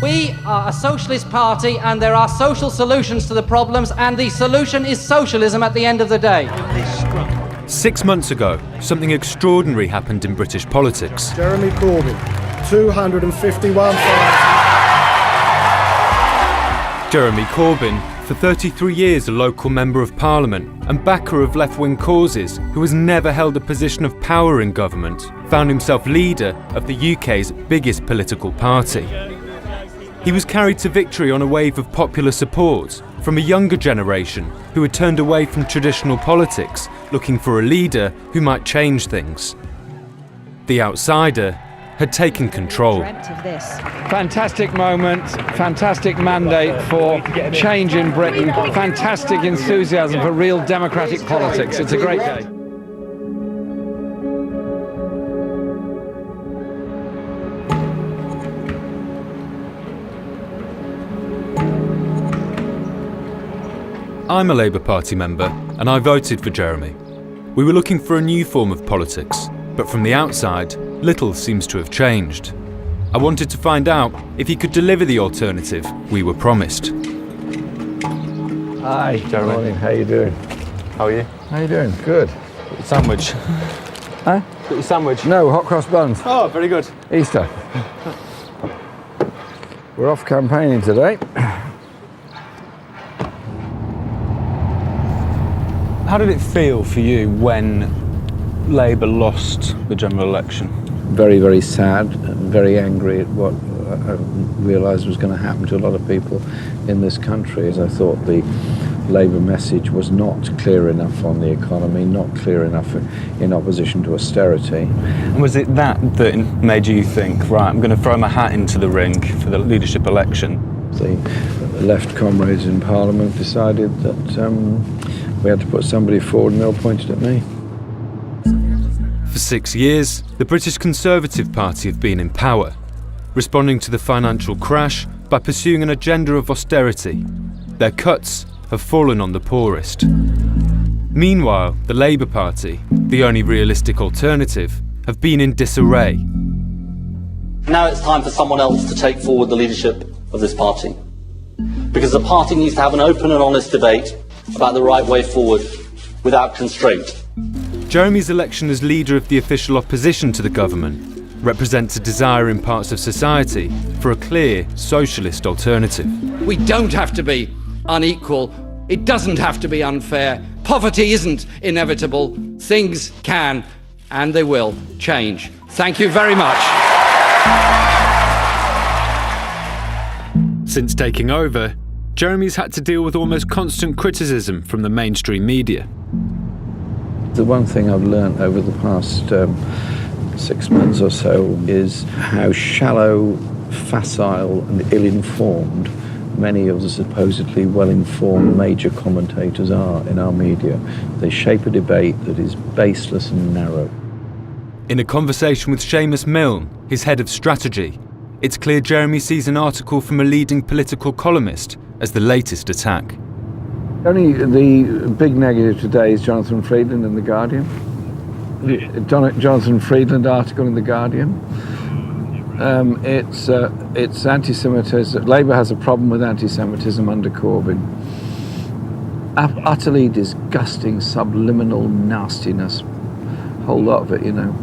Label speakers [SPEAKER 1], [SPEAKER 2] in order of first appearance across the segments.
[SPEAKER 1] We are a socialist party and there are social solutions to the problems, and the solution is socialism at the end of the day.
[SPEAKER 2] 6 months ago, something extraordinary happened in British politics.
[SPEAKER 3] Jeremy Corbyn, 251,000.
[SPEAKER 2] Jeremy Corbyn, for 33 years a local member of parliament and backer of left-wing causes who has never held a position of power in government, found himself leader of the UK's biggest political party. He was carried to victory on a wave of popular support from a younger generation who had turned away from traditional politics, looking for a leader who might change things. The outsider had taken control.
[SPEAKER 4] Fantastic moment, fantastic mandate for change in Britain, fantastic enthusiasm for real democratic politics. It's a great day.
[SPEAKER 2] I'm a Labour Party member and I voted for Jeremy. We were looking for a new form of politics, but from the outside, little seems to have changed. I wanted to find out if he could deliver the alternative we were promised.
[SPEAKER 5] Hi, Jeremy.
[SPEAKER 6] Morning, how you doing?
[SPEAKER 5] How are you?
[SPEAKER 6] How you doing? Good.
[SPEAKER 5] Got your sandwich.
[SPEAKER 6] Huh?
[SPEAKER 5] Got your sandwich?
[SPEAKER 6] No, hot cross buns.
[SPEAKER 5] Oh, very good.
[SPEAKER 6] Easter. We're off campaigning today.
[SPEAKER 5] How did it feel for you when Labour lost the general election?
[SPEAKER 6] Very, very sad, very angry at what I realised was going to happen to a lot of people in this country. As I thought the Labour message was not clear enough on the economy, not clear enough in opposition to austerity.
[SPEAKER 5] And was it that made you think, right, I'm going to throw my hat into the ring for the leadership election?
[SPEAKER 6] The left comrades in Parliament decided that we had to put somebody forward, and they all pointed at me.
[SPEAKER 2] For 6 years, the British Conservative Party have been in power, responding to the financial crash by pursuing an agenda of austerity. Their cuts have fallen on the poorest. Meanwhile, the Labour Party, the only realistic alternative, have been in disarray.
[SPEAKER 7] Now it's time for someone else to take forward the leadership of this party. Because the party needs to have an open and honest debate about the right way forward without constraint.
[SPEAKER 2] Jeremy's election as leader of the official opposition to the government represents a desire in parts of society for a clear socialist alternative.
[SPEAKER 1] We don't have to be unequal. It doesn't have to be unfair. Poverty isn't inevitable. Things can and they will change. Thank you very much.
[SPEAKER 2] Since taking over, Jeremy's had to deal with almost constant criticism from the mainstream media.
[SPEAKER 6] The one thing I've learnt over the past 6 months or so is how shallow, facile and ill-informed many of the supposedly well-informed major commentators are in our media. They shape a debate that is baseless and narrow.
[SPEAKER 2] In a conversation with Seamus Milne, his head of strategy, it's clear Jeremy sees an article from a leading political columnist as the latest attack.
[SPEAKER 6] Only the big negative today is Jonathan Freedland in The Guardian. Jonathan Freedland article in The Guardian. It's anti-Semitism. Labour has a problem with anti-Semitism under Corbyn. Utterly disgusting, subliminal nastiness. Whole lot of it, you know.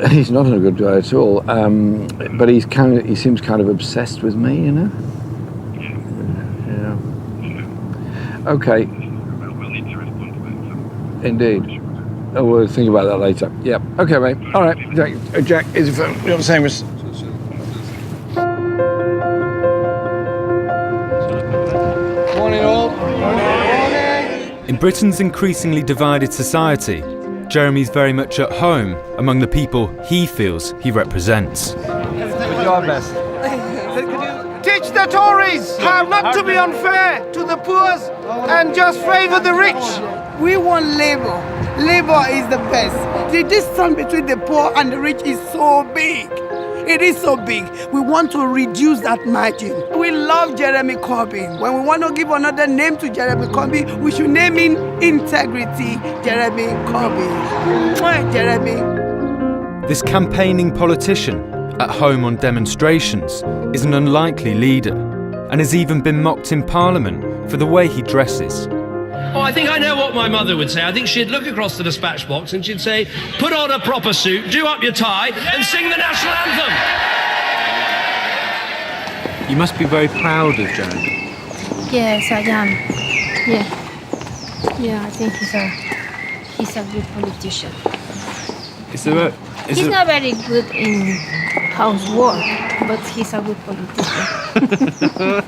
[SPEAKER 6] He's not a good guy at all, but he seems kind of obsessed with me, you know. Yeah. Okay. Indeed. Oh, we'll think about that later. Yeah. Okay, mate. All right. Jack, is your phone? You know what I'm saying? Morning, all. Morning.
[SPEAKER 2] In Britain's increasingly divided society, Jeremy's very much at home among the people he feels he represents.
[SPEAKER 8] Teach the Tories how not to be unfair to the poor and just favour the rich.
[SPEAKER 9] We want Labour. Labour is the best. The distance between the poor and the rich is so big. It is so big. We want to reduce that margin. We love Jeremy Corbyn. When we want to give another name to Jeremy Corbyn, we should name him Integrity Jeremy Corbyn. Jeremy.
[SPEAKER 2] This campaigning politician at home on demonstrations, is an unlikely leader, and has even been mocked in Parliament for the way he dresses.
[SPEAKER 3] Oh, I think I know what my mother would say. I think she'd look across the dispatch box and she'd say, put on a proper suit, do up your tie, and sing the national anthem.
[SPEAKER 6] You must be very proud of Jeremy.
[SPEAKER 10] Yes, I am. Yeah, I think he's a good politician. He's not very good in housework, but he's a good politician.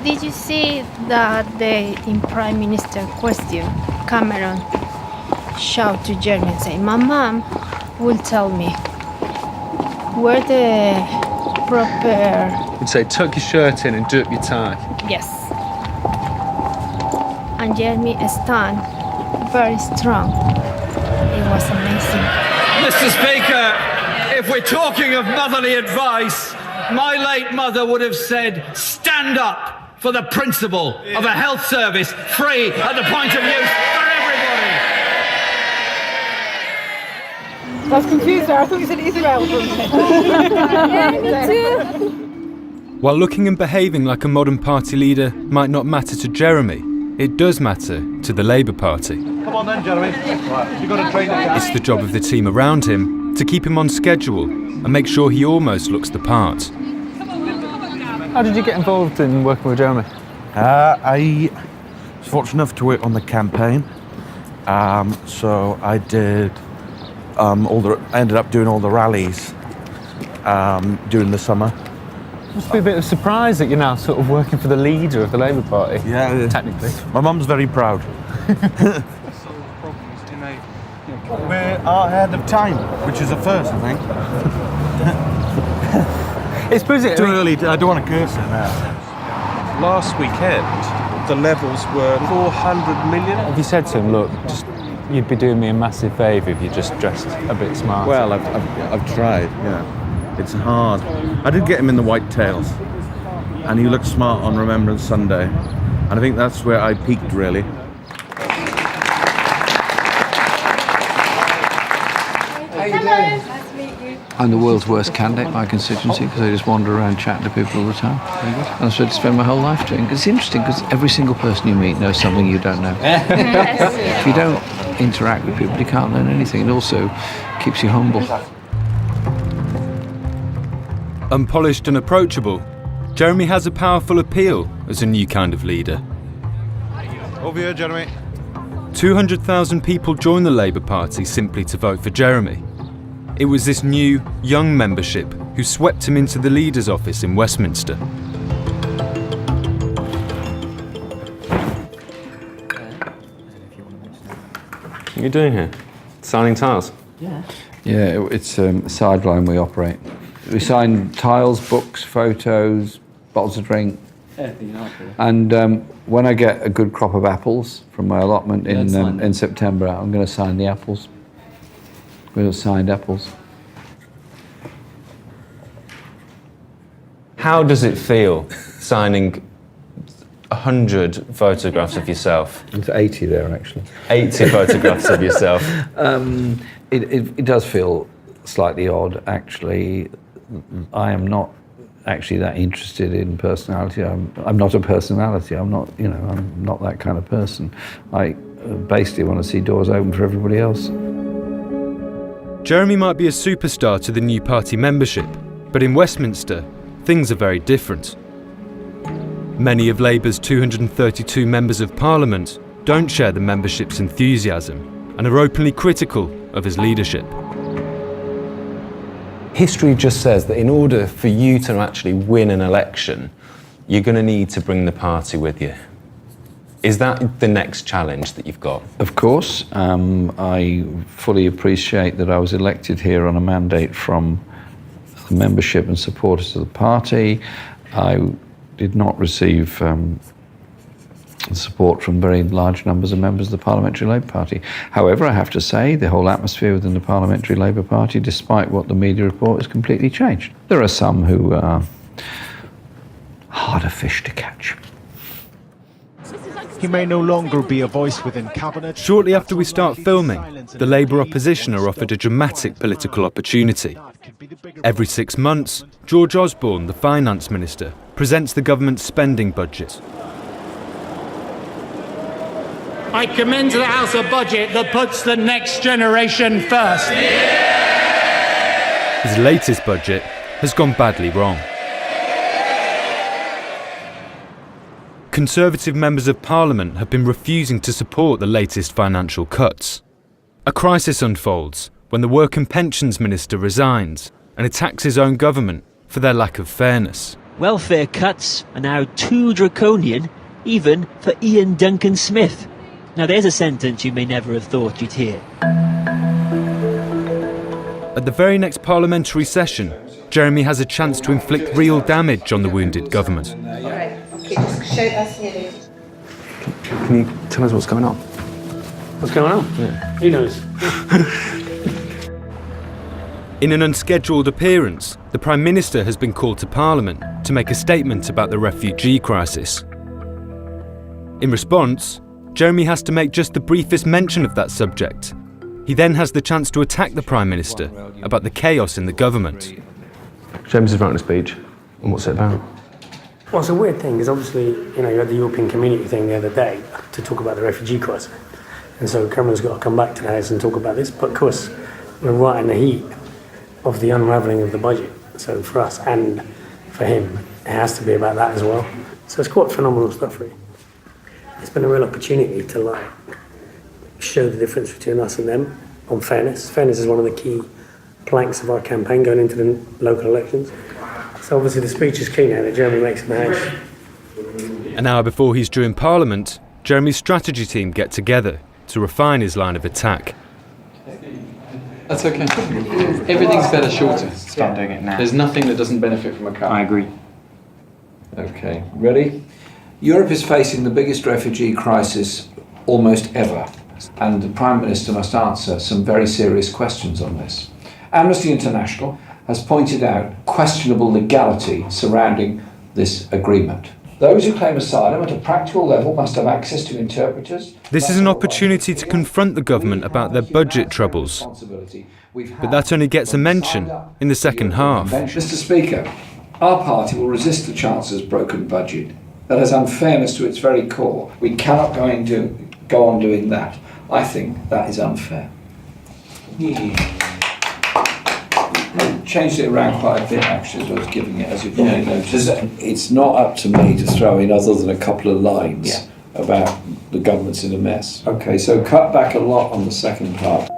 [SPEAKER 10] Did you see that in Prime Minister question, Cameron shout to Jeremy and say, my mom will tell me where the proper...
[SPEAKER 2] He'd say, tuck your shirt in and do up your tie.
[SPEAKER 10] Yes. And Jeremy stand very strong. It was amazing.
[SPEAKER 1] Mr. Speaker, if we're talking of motherly advice, my late mother would have said, stand up for the principle of a health service free at the point of use for everybody.
[SPEAKER 11] I was confused there. I thought you said Israel.
[SPEAKER 2] While looking and behaving like a modern party leader might not matter to Jeremy, it does matter to the Labour Party.
[SPEAKER 8] Come on then, Jeremy. Right, you've got to train that.
[SPEAKER 2] It's the job of the team around him to keep him on schedule and make sure he almost looks the part.
[SPEAKER 5] How did you get involved in working with Jeremy?
[SPEAKER 12] I was fortunate enough to work on the campaign. So I did I ended up doing all the rallies during the summer.
[SPEAKER 5] It must be a bit of a surprise that you're now sort of working for the leader of the Labour Party.
[SPEAKER 12] Yeah,
[SPEAKER 5] technically.
[SPEAKER 12] My mum's very proud. We're ahead of time, which is a first, I think.
[SPEAKER 5] It's busy.
[SPEAKER 12] Too early. I don't want to curse it now.
[SPEAKER 13] Last weekend, the levels were 400 million.
[SPEAKER 5] Have you said to him, look, you'd be doing me a massive favour if you just dressed a bit smart?
[SPEAKER 12] Well, I've tried. Yeah, it's hard. I did get him in the white tails, and he looked smart on Remembrance Sunday, and I think that's where I peaked really.
[SPEAKER 6] I'm the world's worst candidate by constituency because I just wander around chatting to people all the time. And that's what I spend my whole life doing. It's interesting because every single person you meet knows something you don't know. If you don't interact with people, you can't learn anything. It also keeps you humble.
[SPEAKER 2] Unpolished and approachable, Jeremy has a powerful appeal as a new kind of leader.
[SPEAKER 8] Over here, Jeremy.
[SPEAKER 2] 200,000 people joined the Labour Party simply to vote for Jeremy. It was this new, young membership who swept him into the leader's office in Westminster.
[SPEAKER 5] What are you doing here? Signing tiles?
[SPEAKER 6] Yeah, it's a sideline we operate. We sign tiles, books, photos, bottles of drink. And when I get a good crop of apples from my allotment in September, I'm going to sign the apples. We'll have signed apples.
[SPEAKER 5] How does it feel signing 100 photographs of yourself?
[SPEAKER 6] It's 80 there, actually.
[SPEAKER 5] 80 photographs of yourself?
[SPEAKER 6] It does feel slightly odd, actually. I am not actually that interested in personality. I'm not a personality. I'm not that kind of person. I basically want to see doors open for everybody else.
[SPEAKER 2] Jeremy might be a superstar to the new party membership, but in Westminster, things are very different. Many of Labour's 232 members of Parliament don't share the membership's enthusiasm and are openly critical of his leadership.
[SPEAKER 5] History just says that in order for you to actually win an election, you're going to need to bring the party with you. Is that the next challenge that you've got?
[SPEAKER 6] Of course. I fully appreciate that I was elected here on a mandate from the membership and supporters of the party. I did not receive support from very large numbers of members of the Parliamentary Labour Party. However, I have to say the whole atmosphere within the Parliamentary Labour Party, despite what the media report, has completely changed. There are some who are harder fish to catch.
[SPEAKER 14] He may no longer be a voice within cabinet.
[SPEAKER 2] Shortly after we start filming, the Labour opposition are offered a dramatic political opportunity. Every 6 months, George Osborne, the Finance Minister, presents the government's spending budget.
[SPEAKER 15] I commend to the House a budget that puts the next generation first.
[SPEAKER 2] His latest budget has gone badly wrong. Conservative members of Parliament have been refusing to support the latest financial cuts. A crisis unfolds when the Work and Pensions Minister resigns and attacks his own government for their lack of fairness.
[SPEAKER 16] Welfare cuts are now too draconian, even for Ian Duncan Smith. Now there's a sentence you may never have thought you'd hear.
[SPEAKER 2] At the very next parliamentary session, Jeremy has a chance to inflict real damage on the wounded government.
[SPEAKER 11] Okay, just show us here.
[SPEAKER 5] Can you tell us what's going on?
[SPEAKER 17] What's going on?
[SPEAKER 5] Yeah.
[SPEAKER 17] Who knows?
[SPEAKER 2] In an unscheduled appearance, the Prime Minister has been called to Parliament to make a statement about the refugee crisis. In response, Jeremy has to make just the briefest mention of that subject. He then has the chance to attack the Prime Minister about the chaos in the government.
[SPEAKER 5] James is writing a speech. And what's it about?
[SPEAKER 17] Well, it's a weird thing, because obviously, you had the European Community thing the other day to talk about the refugee crisis. And so Cameron's got to come back to the House and talk about this. But of course, we're right in the heat of the unravelling of the budget. So for us and for him, it has to be about that as well. So it's quite phenomenal stuff, really. It's been a real opportunity to show the difference between us and them on fairness. Fairness is one of the key planks of our campaign going into the local elections. So obviously the speech is key now that Jeremy makes in the House.
[SPEAKER 2] An hour before he's due in Parliament, Jeremy's strategy team get together to refine his line of attack.
[SPEAKER 4] That's okay. Everything's better shorter.
[SPEAKER 18] Start doing it now.
[SPEAKER 4] There's nothing that doesn't benefit from a cut.
[SPEAKER 18] I agree.
[SPEAKER 6] Okay, ready? Europe is facing the biggest refugee crisis almost ever, and the Prime Minister must answer some very serious questions on this. Amnesty International has pointed out questionable legality surrounding this agreement. Those who claim asylum at a practical level must have access to interpreters.
[SPEAKER 2] This is an opportunity to confront the government about their budget troubles. But that only gets a mention in the second half.
[SPEAKER 6] Mr. Speaker, our party will resist the Chancellor's broken budget. That is unfairness to its very core. We cannot go on doing that. I think that is unfair. I changed it around quite a bit, actually, as I was giving it, as you probably noticed.
[SPEAKER 19] It's not up to me to throw in other than a couple of lines about the government's in a mess.
[SPEAKER 6] Okay, so cut back a lot on the second part.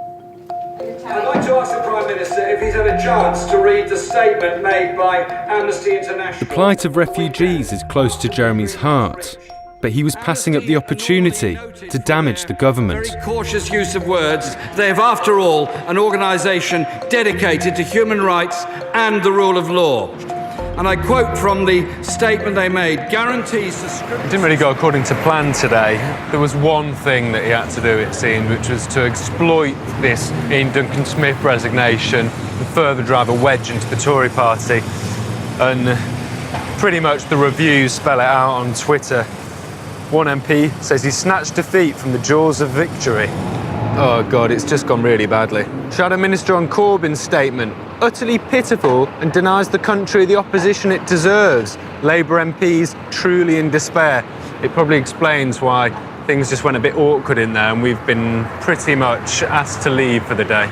[SPEAKER 1] I'd like to ask the Prime Minister if he's had a chance to read the statement made by Amnesty International.
[SPEAKER 2] The plight of refugees is close to Jeremy's heart, but he was passing up the opportunity to damage the government.
[SPEAKER 1] Very cautious use of words. They have, after all, an organisation dedicated to human rights and the rule of law. And I quote from the statement they made, guarantees subscription...
[SPEAKER 2] It didn't really go according to plan today. There was one thing that he had to do, it seemed, which was to exploit this Ian Duncan Smith resignation and further drive a wedge into the Tory party. And pretty much the reviews spell it out on Twitter. One MP says he snatched defeat from the jaws of victory. Oh God, it's just gone really badly. Shadow Minister on Corbyn's statement, utterly pitiful and denies the country the opposition it deserves. Labour MPs truly in despair. It probably explains why things just went a bit awkward in there and we've been pretty much asked to leave for the day.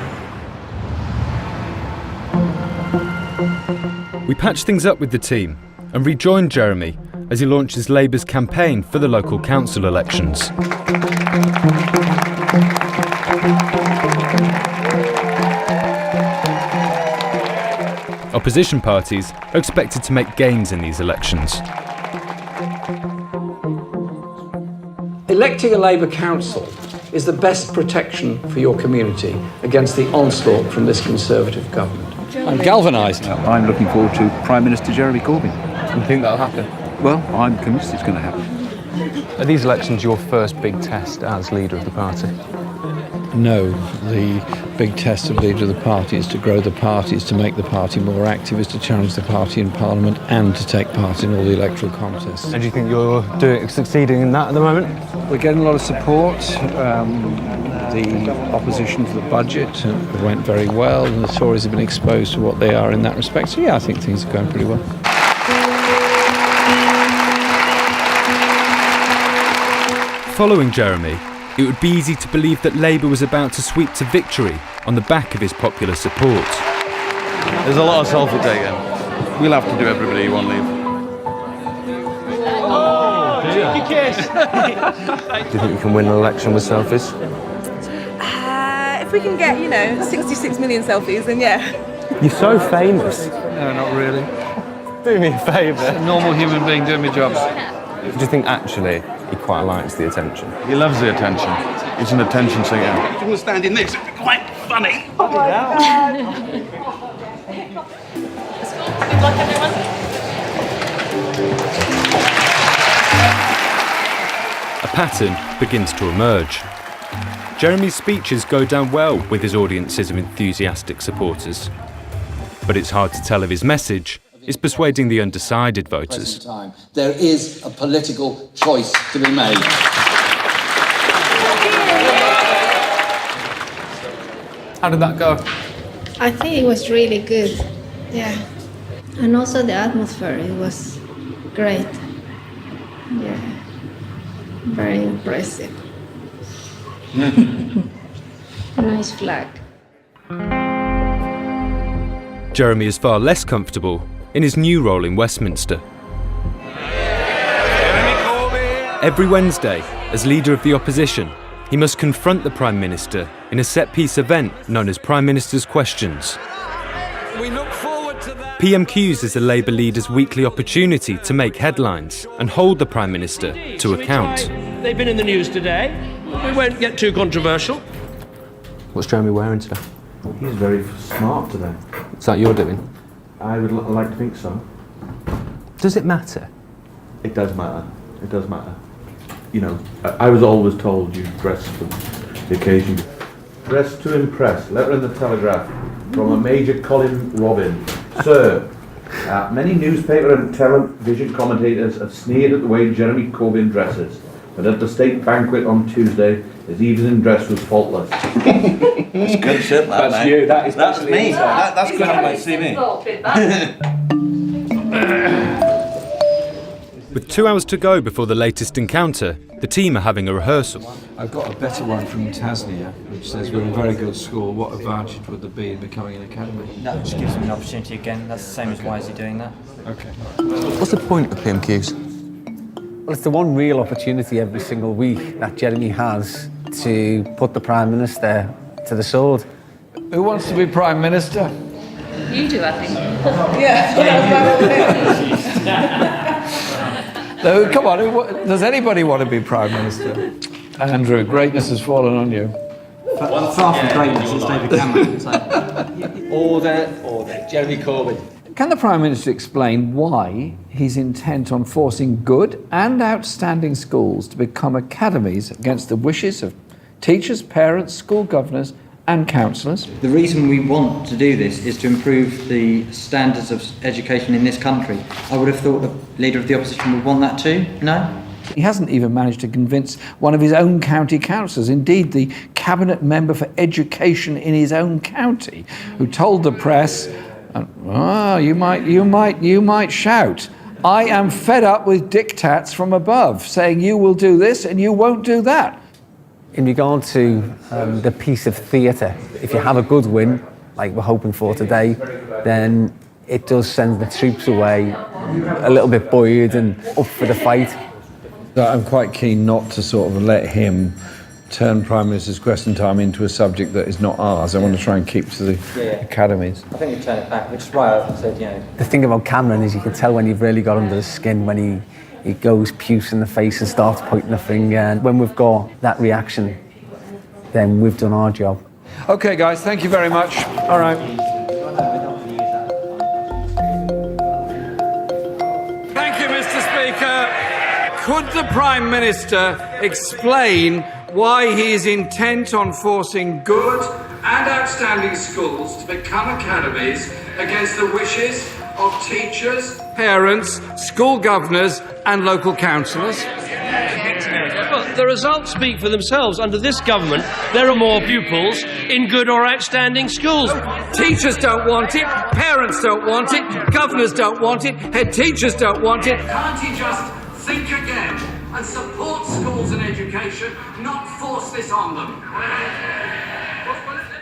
[SPEAKER 2] We patched things up with the team and rejoined Jeremy as he launches Labour's campaign for the local council elections. Opposition parties are expected to make gains in these elections.
[SPEAKER 20] Electing a Labour council is the best protection for your community against the onslaught from this Conservative government.
[SPEAKER 4] I'm galvanised.
[SPEAKER 21] I'm looking forward to Prime Minister Jeremy Corbyn.
[SPEAKER 2] You think that'll happen?
[SPEAKER 21] Well, I'm convinced it's going to happen.
[SPEAKER 2] Are these elections your first big test as leader of the party?
[SPEAKER 6] No, the big test of leader of the party is to grow the party, is to make the party more active, is to challenge the party in Parliament and to take part in all the electoral contests.
[SPEAKER 5] And do you think you're succeeding in that at the moment?
[SPEAKER 6] We're getting a lot of support. The opposition to the budget went very well, and the Tories have been exposed to what they are in that respect. So yeah, I think things are going pretty well.
[SPEAKER 2] Following Jeremy, it would be easy to believe that Labour was about to sweep to victory on the back of his popular support.
[SPEAKER 18] There's a lot of selfie taken. We'll have to do everybody one leave. Oh,
[SPEAKER 5] cheeky kiss! Do you think you can win an election with selfies?
[SPEAKER 11] If we can get, 66 million selfies, then yeah.
[SPEAKER 5] You're so famous.
[SPEAKER 6] No, not really.
[SPEAKER 5] Do me a favour.
[SPEAKER 6] A normal human being doing my job.
[SPEAKER 5] Do you think actually he quite likes the attention?
[SPEAKER 18] He loves the attention. He's an attention seeker.
[SPEAKER 22] If you want to stand in this, it'd be quite funny.
[SPEAKER 11] Oh my God. Good luck, everyone.
[SPEAKER 2] A pattern begins to emerge. Jeremy's speeches go down well with his audiences of enthusiastic supporters. But it's hard to tell if his message is persuading the undecided voters.
[SPEAKER 23] There is a political choice to be made.
[SPEAKER 5] How did that go?
[SPEAKER 10] I think it was really good. Yeah. And also the atmosphere, it was great. Yeah. Very impressive. Nice flag.
[SPEAKER 2] Jeremy is far less comfortable in his new role in Westminster. Every Wednesday, as leader of the opposition, he must confront the Prime Minister in a set-piece event known as Prime Minister's Questions.
[SPEAKER 1] We look forward to that.
[SPEAKER 2] PMQs is the Labour leader's weekly opportunity to make headlines and hold the Prime Minister to account.
[SPEAKER 3] They've been in the news today. We won't get too controversial.
[SPEAKER 5] What's Jeremy wearing today?
[SPEAKER 12] He's very smart today.
[SPEAKER 5] Is that your doing?
[SPEAKER 12] I would like to think so.
[SPEAKER 5] Does it matter?
[SPEAKER 12] It does matter. It does matter. I was always told you dress for the occasion. Dress to impress. Letter in the Telegraph from a Major Colin Robin. Sir, many newspaper and television commentators have sneered at the way Jeremy Corbyn dresses, but at the state banquet on Tuesday, his evening dress was faultless.
[SPEAKER 22] That's good shit, that,
[SPEAKER 12] That's
[SPEAKER 22] mate.
[SPEAKER 12] you.
[SPEAKER 22] That's me. That's good on my CV.
[SPEAKER 2] With 2 hours to go before the latest encounter, the team are having a rehearsal.
[SPEAKER 6] I've got a better one from Tasnia, which says we're a very good school. What advantage would there be in becoming an academy?
[SPEAKER 24] That just gives them an opportunity again. That's the same as why is he doing that?
[SPEAKER 6] Okay.
[SPEAKER 5] What's the point of PMQs?
[SPEAKER 25] Well, it's the one real opportunity every single week that Jeremy has to put the Prime Minister to the sword.
[SPEAKER 6] Who wants to be Prime Minister?
[SPEAKER 11] You do, I think.
[SPEAKER 6] No, come on, does anybody want to be Prime Minister? Andrew, greatness has fallen on you.
[SPEAKER 24] Well, far from greatness, it's David Cameron. So. Order, Jeremy Corbyn.
[SPEAKER 6] Can the Prime Minister explain why he's intent on forcing good and outstanding schools to become academies against the wishes of teachers, parents, school governors and councillors?
[SPEAKER 24] The reason we want to do this is to improve the standards of education in this country. I would have thought the Leader of the Opposition would want that too, no?
[SPEAKER 6] He hasn't even managed to convince one of his own county councillors, indeed the cabinet member for education in his own county, who told the press, you might shout, I am fed up with diktats from above, saying you will do this and you won't do that.
[SPEAKER 25] In regard to the piece of theatre, if you have a good win, like we're hoping for today, then it does send the troops away a little bit buoyed and up for the fight.
[SPEAKER 6] I'm quite keen not to sort of let him turn Prime Minister's Question Time into a subject that is not ours. I want to try and keep to the academies.
[SPEAKER 24] I think we turn it back, which is why I said,
[SPEAKER 25] The thing about Cameron is you can tell when you've really got under the skin, when he goes puce in the face and starts pointing the finger. And when we've got that reaction, then we've done our job.
[SPEAKER 6] Okay, guys, thank you very much. All right.
[SPEAKER 1] Thank you, Mr. Speaker. Could the Prime Minister explain
[SPEAKER 7] why he is intent on forcing good and outstanding schools to become academies against the wishes of teachers, parents, school governors and local councillors.
[SPEAKER 3] Well, the results speak for themselves. Under this government, there are more pupils in good or outstanding schools.
[SPEAKER 7] Teachers don't want it, parents don't want it, governors don't want it, head teachers don't want it. Can't he just think again and support schools and education, not force this on them?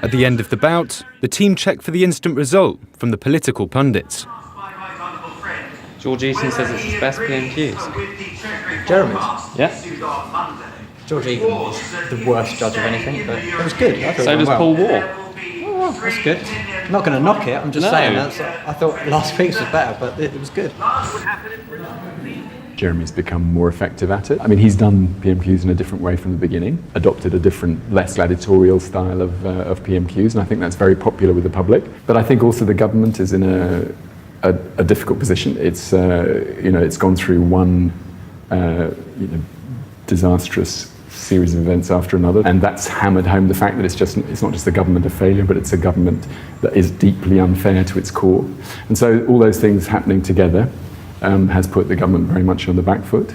[SPEAKER 2] At the end of the bout, the team checked for the instant result from the political pundits.
[SPEAKER 8] George Eaton says it's his best PMQs.
[SPEAKER 24] Jeremy's?
[SPEAKER 8] Yeah.
[SPEAKER 24] George Eaton was the worst judge of anything, but it was good. I thought
[SPEAKER 8] So
[SPEAKER 24] it
[SPEAKER 8] does
[SPEAKER 24] went
[SPEAKER 8] Paul
[SPEAKER 24] well.
[SPEAKER 8] Ward.
[SPEAKER 24] Oh, that's good. I'm not going to knock it, I'm just saying that. I thought last week's was better, but it was good.
[SPEAKER 9] Jeremy's become more effective at it. I mean, he's done PMQs in a different way from the beginning, adopted a different, less gladiatorial style of PMQs, and I think that's very popular with the public. But I think also the government is in a difficult position. It's it's gone through one disastrous series of events after another, and that's hammered home the fact that it's not just a government of failure, but it's a government that is deeply unfair to its core. And so all those things happening together has put the government very much on the back foot.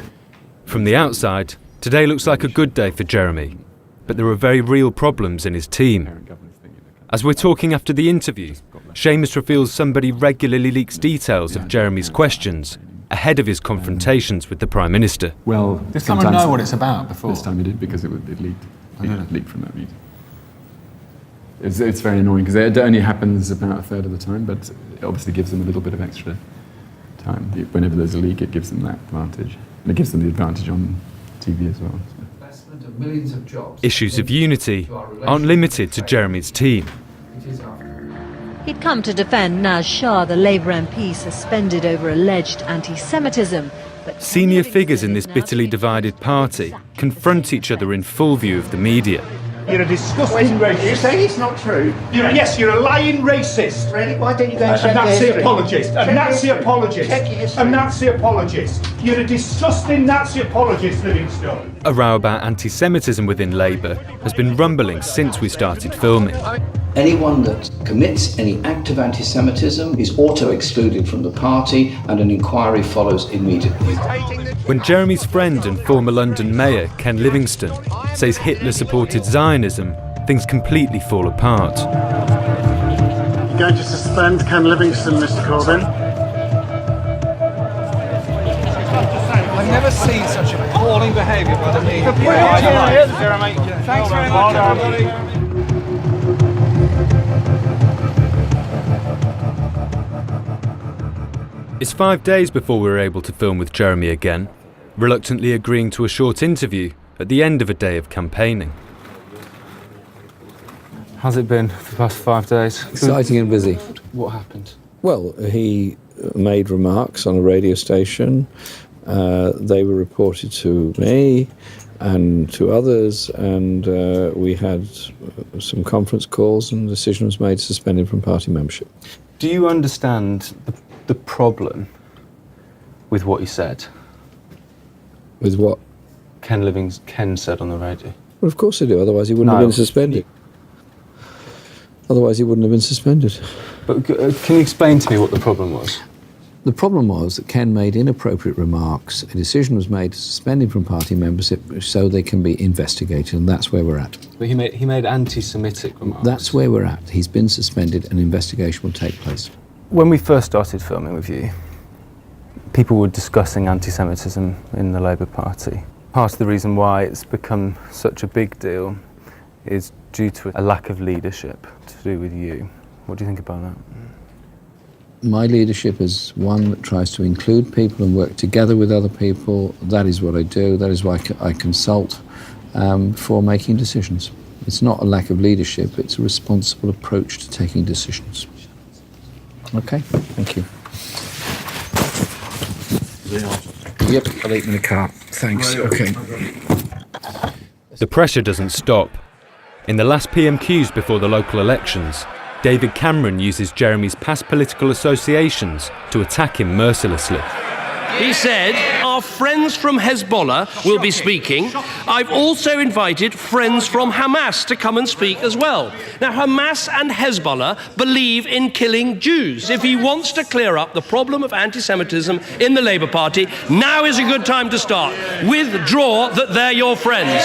[SPEAKER 2] From the outside, today looks like a good day for Jeremy, but there are very real problems in his team. As we're talking after the interview, Seamus reveals somebody regularly leaks details of Jeremy's questions ahead of his confrontations with the Prime Minister.
[SPEAKER 9] Well,
[SPEAKER 13] does someone know what it's about before?
[SPEAKER 9] This time it did, because it leaked. It leaked from that meeting. It's very annoying because it only happens about a third of the time, but it obviously gives them a little bit of extra time. Whenever there's a leak, it gives them that advantage. And it gives them the advantage on TV as well.
[SPEAKER 6] Investment of millions of jobs.
[SPEAKER 2] Issues of unity aren't limited to Jeremy's team.
[SPEAKER 14] He'd come to defend Naz Shah, the Labour MP suspended over alleged anti-Semitism. But
[SPEAKER 2] Senior figures in this bitterly divided party confront each other in full view of the media.
[SPEAKER 26] You're a disgusting racist. You're saying it's not true? Yes, you're a lying racist. Really? Why don't you go and check your history? A Nazi apologist. Check your history. A Nazi apologist. You're a disgusting Nazi apologist, Livingstone.
[SPEAKER 2] A row about anti-Semitism within Labour has been rumbling since we started filming.
[SPEAKER 23] Anyone that commits any act of anti-Semitism is auto-excluded from the party, and an inquiry follows immediately.
[SPEAKER 2] When Jeremy's friend and former London Mayor, Ken Livingstone, says Hitler supported Zionism, things completely fall apart.
[SPEAKER 27] You're going to suspend Ken Livingstone, Mr. Corbyn?
[SPEAKER 13] I've never seen such appalling behaviour by the media.
[SPEAKER 27] Jeremy. Thanks very much,
[SPEAKER 2] It's 5 days before we were able to film with Jeremy again, reluctantly agreeing to a short interview at the end of a day of campaigning.
[SPEAKER 9] How's it been for the past 5 days?
[SPEAKER 6] Exciting and busy.
[SPEAKER 9] What happened?
[SPEAKER 6] Well, he made remarks on a radio station. They were reported to me and to others, and we had some conference calls, and the decision was made to suspend him from party membership.
[SPEAKER 9] Do you understand the problem with what he said?
[SPEAKER 6] With what?
[SPEAKER 9] Ken said on the radio.
[SPEAKER 6] Well, of course I do, otherwise he wouldn't have been suspended. Otherwise he wouldn't have been suspended.
[SPEAKER 9] But can you explain to me what the problem was?
[SPEAKER 6] The problem was that Ken made inappropriate remarks. A decision was made to suspend him from party membership so they can be investigated, and that's where we're at.
[SPEAKER 9] But he made anti-Semitic remarks.
[SPEAKER 6] That's where we're at. He's been suspended, and an investigation will take place.
[SPEAKER 9] When we first started filming with you, people were discussing anti-Semitism in the Labour Party. Part of the reason why it's become such a big deal is due to a lack of leadership to do with you. What do you think about that?
[SPEAKER 6] My leadership is one that tries to include people and work together with other people. That is what I do. That is why I consult for making decisions. It's not a lack of leadership, it's a responsible approach to taking decisions. Okay, thank you. Yep, I'll eat in the car. Thanks, okay.
[SPEAKER 2] The pressure doesn't stop. In the last PMQs before the local elections, David Cameron uses Jeremy's past political associations to attack him mercilessly.
[SPEAKER 3] He said, our friends from Hezbollah will be speaking. I've also invited friends from Hamas to come and speak as well. Now, Hamas and Hezbollah believe in killing Jews. If he wants to clear up the problem of anti-Semitism in the Labour Party, now is a good time to start. Withdraw that they're your friends.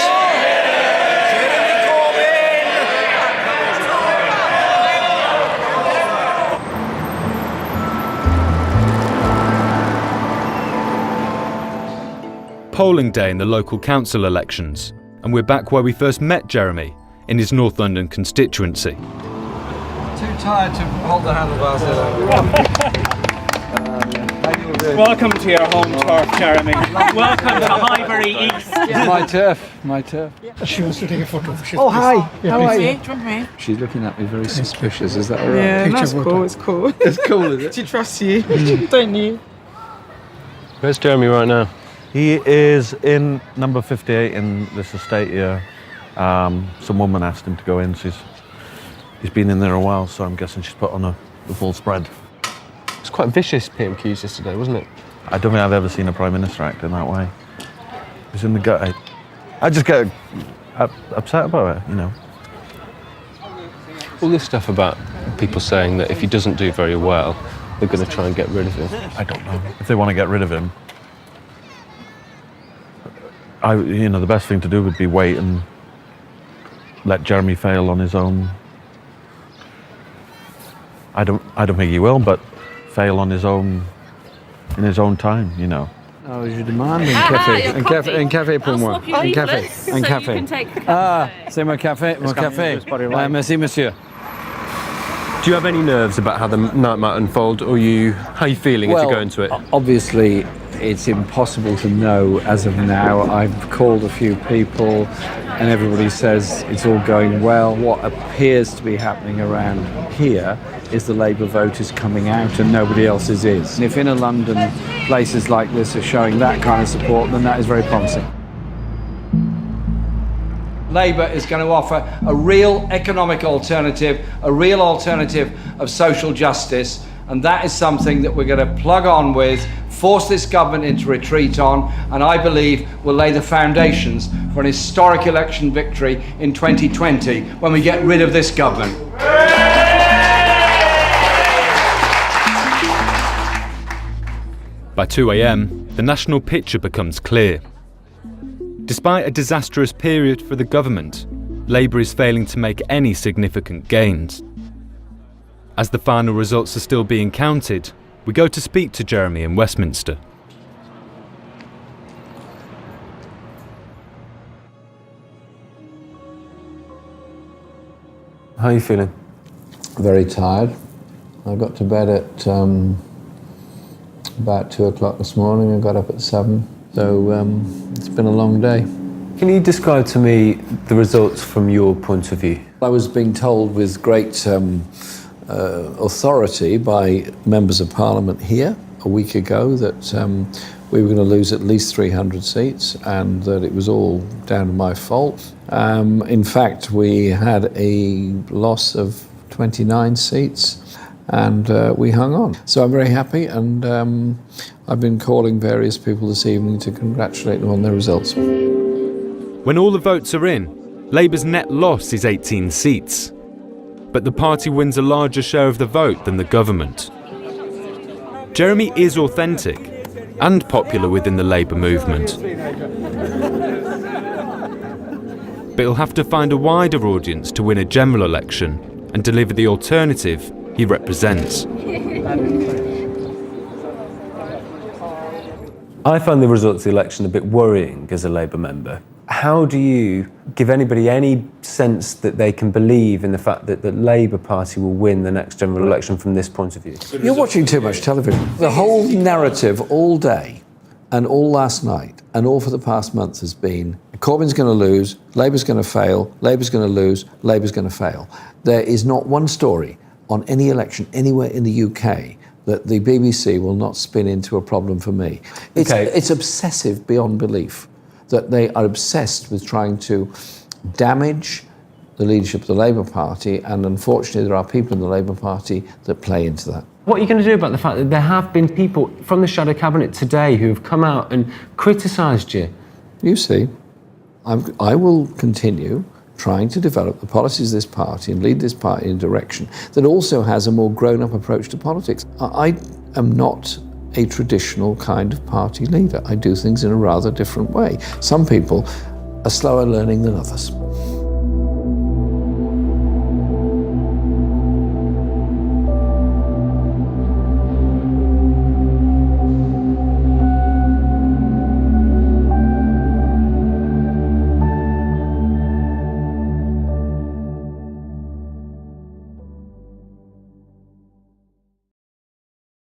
[SPEAKER 2] Polling day in the local council elections, and we're back where we first met Jeremy, in his North London constituency.
[SPEAKER 13] Too tired to hold the handlebars
[SPEAKER 4] Welcome to your home turf, Jeremy. Welcome to Highbury East.
[SPEAKER 6] My turf.
[SPEAKER 4] She wants to take a photo.
[SPEAKER 6] Oh, hi. How are you?
[SPEAKER 11] Do you want me?
[SPEAKER 6] She's looking at me very suspicious. Is that all right?
[SPEAKER 11] Yeah, that's cool. It's cool.
[SPEAKER 6] It's cool, is it?
[SPEAKER 11] She trusts you, don't you?
[SPEAKER 15] Where's Jeremy right now?
[SPEAKER 12] He is in number 58 in this estate here. Some woman asked him to go in. He's been in there a while, so I'm guessing she's put on the full spread.
[SPEAKER 15] It's quite vicious PMQs yesterday, wasn't it?
[SPEAKER 12] I don't think I've ever seen a Prime Minister act in that way. He's in the gut. I just get upset about it, you know.
[SPEAKER 15] All this stuff about people saying that if he doesn't do very well, they're going to try and get rid of him.
[SPEAKER 12] I don't know. If they want to get rid of him, the best thing to do would be wait and let Jeremy fail on his own. I don't think he will, but fail on his own, in his own time, you know.
[SPEAKER 6] Oh, je demande un café pour moi. Un café. Un café. Ah, c'est mon café. Mon café. Merci, monsieur.
[SPEAKER 15] Do you have any nerves about how the night might unfold, or how are you feeling as you go into it?
[SPEAKER 6] Obviously, it's impossible to know as of now. I've called a few people and everybody says it's all going well. What appears to be happening around here is the Labour vote is coming out and nobody else's is. And if inner London places like this are showing that kind of support, then that is very promising.
[SPEAKER 16] Labour is going to offer a real economic alternative, a real alternative of social justice, and that is something that we're going to plug on with, force this government into retreat on, and I believe will lay the foundations for an historic election victory in 2020 when we get rid of this government.
[SPEAKER 2] By 2 a.m, the national picture becomes clear. Despite a disastrous period for the government, Labour is failing to make any significant gains. As the final results are still being counted, we go to speak to Jeremy in Westminster.
[SPEAKER 6] How are you feeling? Very tired. I got to bed at about 2 o'clock this morning. I got up at 7. So it's been a long day.
[SPEAKER 15] Can you describe to me the results from your point of view?
[SPEAKER 6] I was being told with great authority by members of Parliament here a week ago that we were going to lose at least 300 seats and that it was all down to my fault. In fact, we had a loss of 29 seats and we hung on. So I'm very happy, and I've been calling various people this evening to congratulate them on their results.
[SPEAKER 2] When all the votes are in, Labour's net loss is 18 seats. But the party wins a larger share of the vote than the government. Jeremy is authentic and popular within the Labour movement. But he'll have to find a wider audience to win a general election and deliver the alternative he represents.
[SPEAKER 15] I find the results of the election a bit worrying as a Labour member. How do you give anybody any sense that they can believe in the fact that the Labour Party will win the next general election from this point of view?
[SPEAKER 6] You're watching too much television. The whole narrative all day and all last night and all for the past month has been Corbyn's going to lose, Labour's going to fail, Labour's going to lose, Labour's going to fail. There is not one story on any election anywhere in the UK that the BBC will not spin into a problem for me. It's obsessive beyond belief, that they are obsessed with trying to damage the leadership of the Labour Party, and unfortunately there are people in the Labour Party that play into that.
[SPEAKER 15] What are you going to do about the fact that there have been people from the shadow cabinet today who have come out and criticised you?
[SPEAKER 6] You see, I will continue trying to develop the policies of this party and lead this party in a direction that also has a more grown-up approach to politics. I am not a traditional kind of party leader. I do things in a rather different way. Some people are slower learning than others.